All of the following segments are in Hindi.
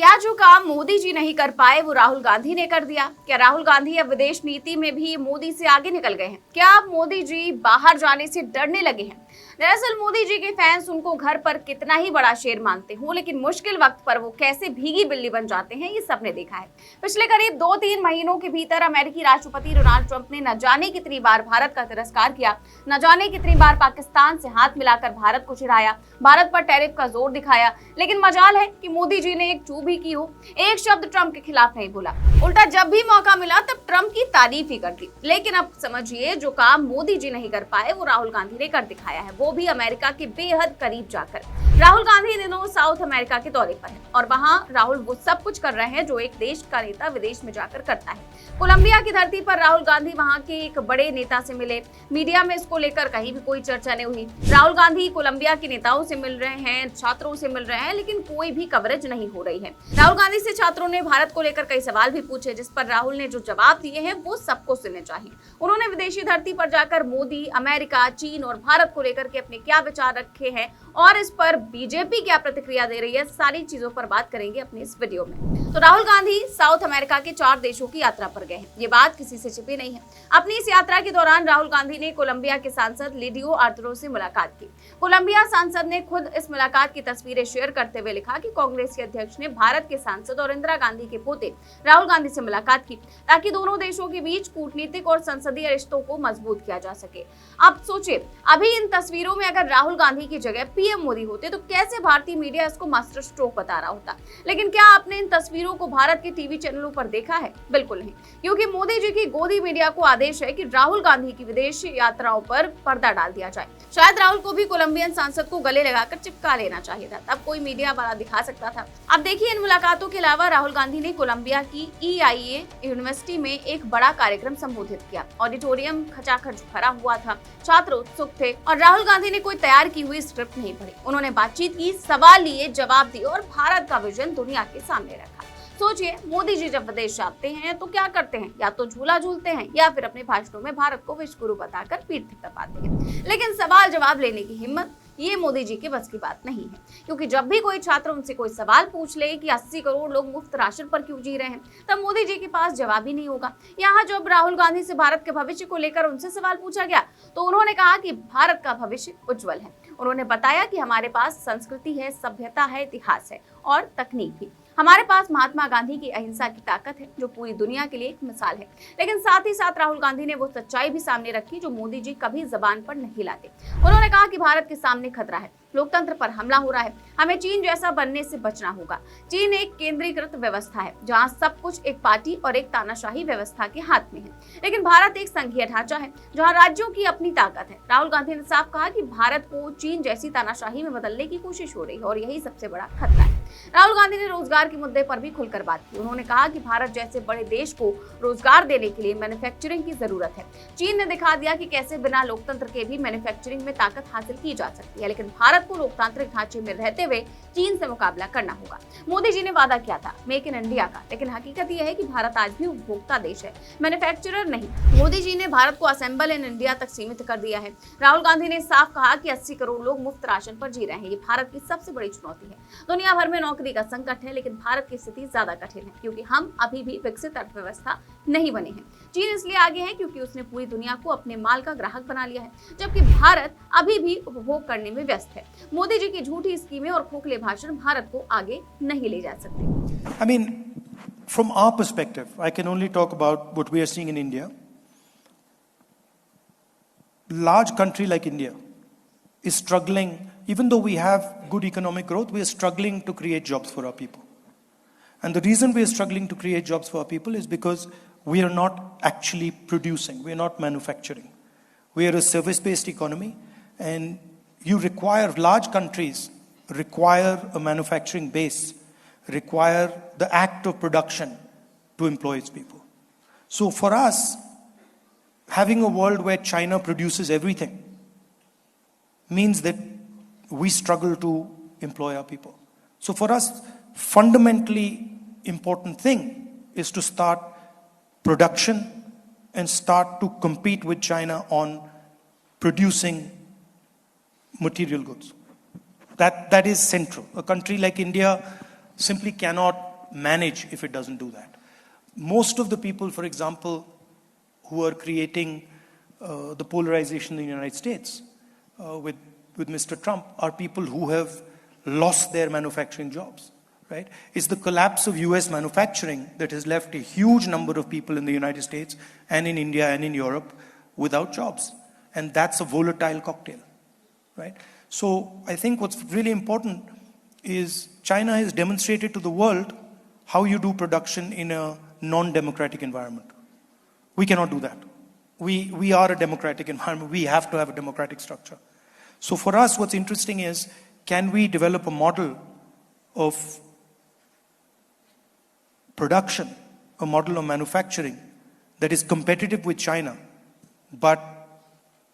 क्या जो काम मोदी जी नहीं कर पाए वो राहुल गांधी ने कर दिया? क्या राहुल गांधी अब विदेश नीति में भी मोदी से आगे निकल गए हैं? क्या अब मोदी जी बाहर जाने से डरने लगे हैं? दरअसल मोदी जी के फैंस उनको घर पर कितना ही बड़ा शेर मानते हो, लेकिन मुश्किल वक्त पर वो कैसे भीगी बिल्ली बन जाते हैं, ये सबने देखा है। पिछले करीब 2-3 महीनों के भीतर अमेरिकी राष्ट्रपति डोनाल्ड ट्रंप ने न जाने कितनी बार भारत का तिरस्कार किया, न जाने कितनी बार पाकिस्तान से हाथ मिलाकर भारत को चिढ़ाया, भारत पर टैरिफ का जोर दिखाया। लेकिन मजाल है कि मोदी जी ने एक चूक भी की हो, एक शब्द ट्रंप के खिलाफ नहीं बोला। उल्टा जब भी मौका मिला तब ट्रंप की तारीफ ही कर दी। लेकिन अब समझिए, जो काम मोदी जी नहीं कर पाए वो राहुल गांधी ने कर दिखाया है, वो भी अमेरिका के बेहद करीब जाकर। राहुल गांधी दिनों साउथ अमेरिका के दौरे पर है और वहां राहुल वो सब कुछ कर रहे हैं जो एक देश का नेता विदेश में जाकर करता है। कोलंबिया की धरती पर राहुल गांधी वहां के एक बड़े नेता से मिले। मीडिया में इसको लेकर कहीं भी कोई चर्चा नहीं हुई। राहुल गांधी कोलंबिया के नेताओं से मिल रहे हैं, छात्रों से मिल रहे हैं, लेकिन कोई भी कवरेज नहीं हो रही है। राहुल गांधी से छात्रों ने भारत को लेकर कई सवाल भी पूछे, जिस पर राहुल ने जो जवाब दिए हैं वो सबको सुनने चाहिए। उन्होंने विदेशी धरती पर जाकर मोदी, अमेरिका, चीन और भारत को लेकर के अपने क्या विचार रखे हैं और इस पर बीजेपी क्या प्रतिक्रिया दे रही है, सारी चीजों पर बात करेंगे अपने इस वीडियो में। तो राहुल गांधी साउथ अमेरिका के 4 देशों की यात्रा पर गए हैं, ये बात किसी से छिपी नहीं है। अपनी इस यात्रा के दौरान राहुल गांधी ने कोलंबिया के सांसद लिडियो आर्थुरो से मुलाकात की। कोलंबिया सांसद ने खुद इस मुलाकात की तस्वीरें शेयर करते हुए लिखा कि कांग्रेस के अध्यक्ष ने भारत के सांसद और इंदिरा गांधी के पोते राहुल गांधी से मुलाकात की ताकि दोनों देशों के बीच कूटनीतिक और संसदीय रिश्तों को मजबूत किया जा सके। अब सोचिए, अभी इन तस्वीरों में अगर राहुल गांधी की जगह पीएम मोदी होते तो कैसे भारतीय मीडिया इसको मास्टर स्ट्रोक बता रहा होता। लेकिन क्या आपने इन तस्वीरों को भारत के टीवी चैनलों पर देखा है? बिल्कुल नहीं, क्योंकि मोदी जी की गोदी मीडिया को आदेश है कि राहुल गांधी की विदेश यात्राओं पर पर्दा डाल दिया जाए। शायद राहुल को भी कोलंबियन सांसद को गले लगाकर चिपका लेना चाहिए था, तब कोई मीडिया वाला दिखा सकता था। अब देखिए, इन मुलाकातों के अलावा राहुल गांधी ने कोलंबिया की EIA यूनिवर्सिटी में एक बड़ा कार्यक्रम संबोधित किया। ऑडिटोरियम खचाखच भरा हुआ था, छात्र उत्सुक थे और राहुल गांधी ने कोई तैयार की हुई स्क्रिप्ट नहीं पढ़ी। उन्होंने बातचीत की, सवाल लिए, जवाब दिए और भारत का विजन दुनिया के सामने रखा। सोचिए, मोदी जी जब विदेश जाते हैं तो क्या करते हैं? या तो झूला झूलते हैं या फिर अपने भाषणों में भारत को विश्व गुरु बताकर पीठ थपथपाते हैं। लेकिन सवाल जवाब लेने की हिम्मत, ये मोदी जी के बस की बात नहीं है, क्योंकि जब भी कोई छात्र उनसे कोई सवाल पूछ ले कि 80 करोड़ लोग मुफ्त राशन पर क्यों जी रहे हैं, तब मोदी जी के पास जवाब ही नहीं होगा। यहाँ जब राहुल गांधी से भारत के भविष्य को लेकर उनसे सवाल पूछा गया तो उन्होंने कहा कि भारत का भविष्य उज्जवल है। उन्होंने बताया कि हमारे पास संस्कृति है, सभ्यता है, इतिहास है और तकनीक भी। हमारे पास महात्मा गांधी की अहिंसा की ताकत है जो पूरी दुनिया के लिए एक मिसाल है। लेकिन साथ ही साथ राहुल गांधी ने वो सच्चाई भी सामने रखी जो मोदी जी कभी जबान पर नहीं लाते। उन्होंने कहा कि भारत के सामने खतरा है, लोकतंत्र पर हमला हो रहा है, हमें चीन जैसा बनने से बचना होगा। चीन एक केंद्रीकृत व्यवस्था है जहां सब कुछ एक पार्टी और एक तानाशाही व्यवस्था के हाथ में है, लेकिन भारत एक संघीय ढांचा है जहां राज्यों की अपनी ताकत है। राहुल गांधी ने साफ कहा कि भारत को चीन जैसी तानाशाही में बदलने की कोशिश हो रही है और यही सबसे बड़ा खतरा है। राहुल गांधी ने रोजगार के मुद्दे पर भी खुलकर बात की। उन्होंने कहा कि भारत जैसे बड़े देश को रोजगार देने के लिए मैन्युफैक्चरिंग की जरूरत है। चीन ने दिखा दिया कि कैसे बिना लोकतंत्र के भी मैन्युफैक्चरिंग में ताकत हासिल की जा सकती है, लेकिन भारत को लोकतांत्रिक ढांचे में रहते हुए चीन से मुकाबला करना होगा। मोदी जी ने वादा किया था मेक इन इंडिया का, लेकिन हकीकत यह है कि भारत आज भी उपभोक्ता देश है, मैन्युफैक्चरर नहीं। मोदी जी ने भारत को असेंबल इन इंडिया तक सीमित कर दिया है। राहुल गांधी ने साफ कहा कि 80 करोड़ लोग मुफ्त राशन पर जी रहे हैं, ये भारत की सबसे बड़ी चुनौती है। दुनिया भर में नौकरी का संकट है, लेकिन भारत की स्थिति ज्यादा कठिन है क्योंकि हम अभी भी विकसित अर्थव्यवस्था नहीं बने हैं। चीन इसलिए आगे है क्योंकि उसने पूरी दुनिया को अपने माल का ग्राहक बना लिया है, जबकि भारत अभी भी उपभोग करने में व्यस्त है। मोदी जी की झूठी स्कीमें और खोखले भाषण भारत को आगे नहीं ले जा सकते। I mean, from our perspective, I can only talk about what we are seeing in India. Large country like India is struggling, even though we have good economic growth, we are struggling to create jobs for our people. And the reason we are struggling to create jobs for our people is because we are not actually producing, we are not manufacturing. We are a service-based economy, and you require, large countries require a manufacturing base, require the act of production to employ its people. So for us, having a world where China produces everything means that we struggle to employ our people. So for us, fundamentally important thing is to start production and start to compete with China on producing material goods. That is central. A country like India simply cannot manage if it doesn't do that. Most of the people, for example, who are creating the polarization in the United States with Mr. Trump are people who have lost their manufacturing jobs, right? It's the collapse of US manufacturing that has left a huge number of people in the United States and in India and in Europe without jobs. And that's a volatile cocktail, right? So I think what's really important is China has demonstrated to the world how you do production in a non-democratic environment. We cannot do that. We are a democratic environment. We have to have a democratic structure. So for us, what's interesting is, can we develop a model of production, a model of manufacturing that is competitive with China, but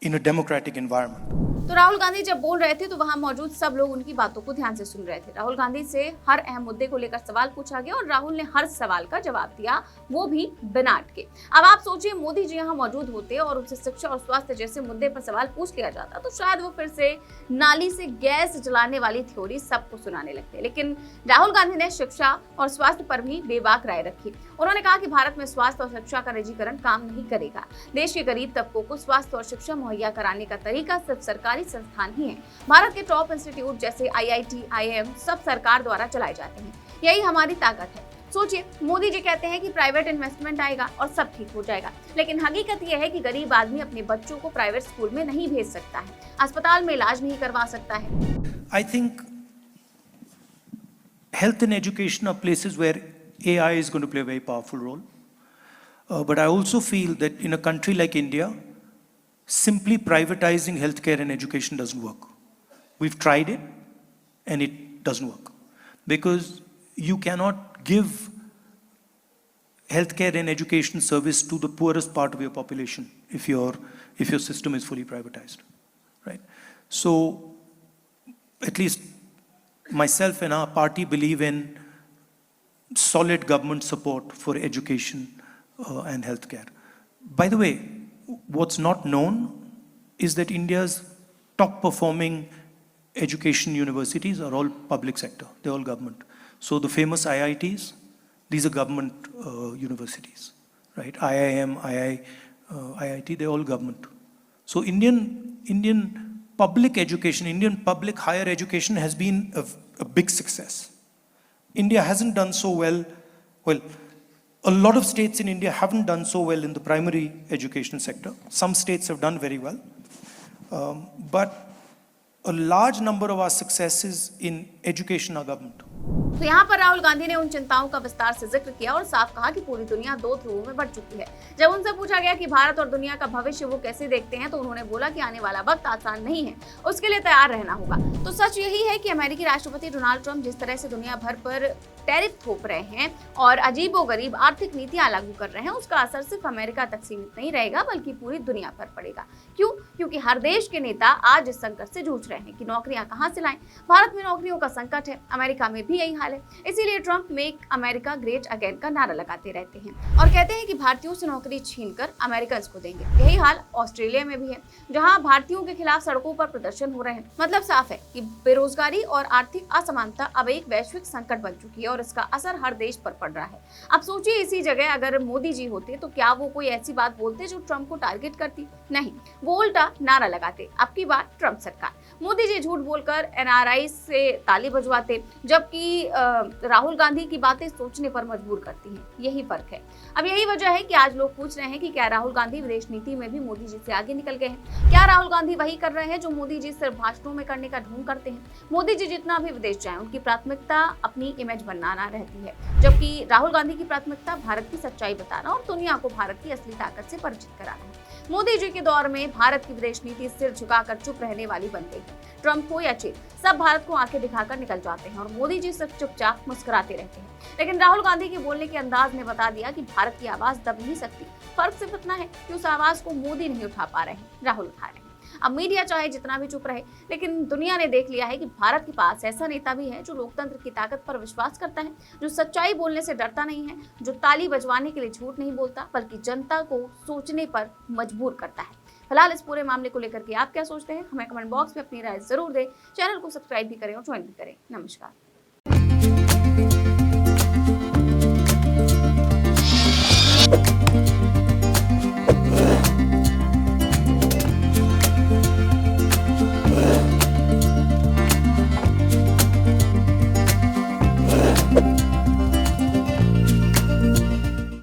in a democratic environment? तो राहुल गांधी जब बोल रहे थे तो वहां मौजूद सब लोग उनकी बातों को ध्यान से सुन रहे थे। राहुल गांधी से हर अहम मुद्दे को लेकर सवाल पूछा गया और राहुल ने हर सवाल का जवाब दिया, वो भी बिना अटके। अब आप सोचिए, मोदी जी यहाँ मौजूद होते और उनसे शिक्षा और स्वास्थ्य जैसे मुद्दे पर सवाल पूछ लिया जाता तो शायद वो फिर से नाली से गैस जलाने वाली थ्योरी सबको सुनाने लगते। लेकिन राहुल गांधी ने शिक्षा और स्वास्थ्य पर भी बेबाक राय रखी। उन्होंने कहा कि भारत में स्वास्थ्य और शिक्षा का निजीकरण काम नहीं करेगा। देश के गरीब तबकों को स्वास्थ्य और शिक्षा मुहैया कराने का तरीका सिर्फ सरकारी संस्थान ही है। भारत के टॉप इंस्टीट्यूट जैसे IIT, IIM सब सरकार द्वारा चलाए जाते हैं। यही हमारी ताकत है। सोचिए, मोदी जी कहते हैं कि प्राइवेट इन्वेस्टमेंट आएगा और सब ठीक हो जाएगा, लेकिन हकीकत यह है कि गरीब आदमी अपने बच्चों को प्राइवेट स्कूल में नहीं भेज सकता है, अस्पताल में इलाज नहीं करवा सकता है। I think health and education are places where AI is going to play a very powerful role. But I also feel that in a country like India, simply privatizing healthcare and education doesn't work. We've tried it and it doesn't work. Because you cannot give healthcare and education service to the poorest part of your population if your system is fully privatized, right? So at least myself and our party believe in solid government support for education and healthcare. By the way, what's not known is that India's top performing education universities are all public sector. They're all government. So the famous IITs, these are government universities, right? IIM, IIT, they're all government. So Indian public education, Indian public higher education has been a big success. India hasn't done so well. Well, a lot of states in India haven't done so well in the primary education sector. Some states have done very well. But a large number of our successes in education are government. तो यहाँ पर राहुल गांधी ने उन चिंताओं का विस्तार से जिक्र किया और साफ कहा कि पूरी दुनिया दो ध्रुवों में बढ़ चुकी है। जब उनसे पूछा गया कि भारत और दुनिया का भविष्य वो कैसे देखते हैं तो उन्होंने बोला कि आने वाला वक्त आसान नहीं है, उसके लिए तैयार रहना होगा। तो सच यही है कि अमेरिकी राष्ट्रपति डोनाल्ड ट्रंप जिस तरह से दुनिया भर पर टैरिफ थोप रहे हैं और अजीबोगरीब आर्थिक नीतियां लागू कर रहे हैं, उसका असर सिर्फ अमेरिका तक सीमित नहीं रहेगा बल्कि पूरी दुनिया पर पड़ेगा। क्यों? क्योंकि हर देश के नेता आज इस संकट से जूझ रहे हैं कि नौकरियां कहां से लाएं। भारत में नौकरियों का संकट है, अमेरिका में भी यही हाल है। इसीलिए Trump make America great again का नारा लगाते रहते हैं और कहते हैं कि भारतीयों से नौकरी छीनकर अमेरिकन को देंगे। यही हाल ऑस्ट्रेलिया में भी है, जहां भारतीयों के खिलाफ सड़कों पर प्रदर्शन हो रहे हैं। मतलब साफ है कि बेरोजगारी और आर्थिक असमानता अब एक वैश्विक संकट बन चुकी है और इसका असर हर देश पर पड़ रहा है। अब सोचिए, इसी जगह अगर मोदी जी होते तो क्या वो कोई ऐसी बात बोलते जो ट्रंप को टारगेट करती? नहीं, वो उल्टा नारा लगाते, अब की बार ट्रंप सरकार। मोदी जी झूठ बोलकर NRI से ताली बजवाते, जबकि राहुल गांधी की बातें सोचने पर मजबूर करती हैं। यही फर्क है। अब यही वजह है कि आज लोग पूछ रहे हैं कि क्या राहुल गांधी विदेश नीति में भी मोदी जी से आगे निकल गए हैं? क्या राहुल गांधी वही कर रहे हैं जो मोदी जी सिर्फ भाषणों में करने का ढोंग करते हैं? मोदी जी जितना भी विदेश जाएं, उनकी प्राथमिकता अपनी इमेज बनाना रहती है, जबकि राहुल गांधी की प्राथमिकता भारत की सच्चाई बताना और दुनिया को भारत की असली ताकत से परिचित कराना है। मोदी जी के दौर में भारत की विदेश नीति सिर झुकाकर चुप रहने वाली बन गई है। ट्रंप हो या चीन, सब भारत को आंखें दिखाकर निकल जाते हैं और मोदी जी सिर्फ चुपचाप मुस्कुराते रहते हैं। लेकिन राहुल गांधी के बोलने के अंदाज ने बता दिया कि भारत की आवाज दब नहीं सकती। फर्क सिर्फ इतना है कि उस आवाज को मोदी नहीं उठा पा रहे हैं, राहुल उठा रहे हैं। अब मीडिया चाहे जितना भी चुप रहे, लेकिन दुनिया ने देख लिया है कि भारत के पास ऐसा नेता भी है जो लोकतंत्र की ताकत पर विश्वास करता है, जो सच्चाई बोलने से डरता नहीं है, जो ताली बजवाने के लिए झूठ नहीं बोलता बल्कि जनता को सोचने पर मजबूर करता है। फिलहाल इस पूरे मामले को लेकर के आप क्या सोचते हैं, हमें कमेंट बॉक्स में अपनी राय जरूर दें। चैनल को सब्सक्राइब भी करें और ज्वाइन भी करें। नमस्कार।